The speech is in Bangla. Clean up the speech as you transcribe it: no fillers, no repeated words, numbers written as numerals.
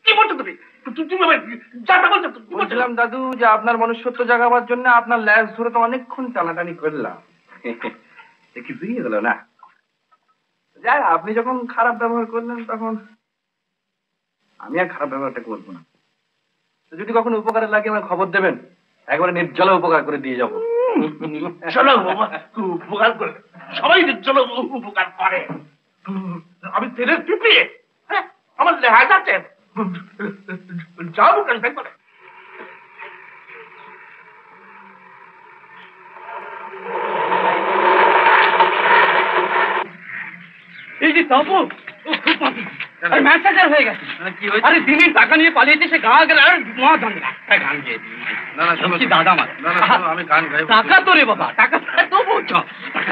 কি বলছো তুমি? তুমি যাটা বলছো বলছিলাম দাদু যে আপনার মনুষ্যত্ব জাগাবার জন্য আপনার ল্যাজ ধরে তো অনেকক্ষণ টানাটানি করলাম, কিছুই হলো না। যাই আপনি যখন খারাপ ব্যবহার করলেন তখন আমি আর খারাপ ব্যবহারটা করবো না। যদি কখনো উপকারে লাগে আমার খবর দেবেন, একবারে নির্জল উপকার করে দিয়ে যাবো। চলো উপকার করে, সবাই চলো উপকার করে। আমি তেলের পিঁপড়ে, হ্যাঁ আমার লেহাজ আছে, যাও উপকার করে। এই যে তপু ম্যাসাজার হয়ে গেছে। আরে দিনের টাকা নিয়ে পালিয়েছে, সে গা গেল আর মহা ঝামেলা। গান গিয়ে দাদা আমার আমি গান গাই। টাকা তো রে বাবা, টাকা তো বলছ, টাকা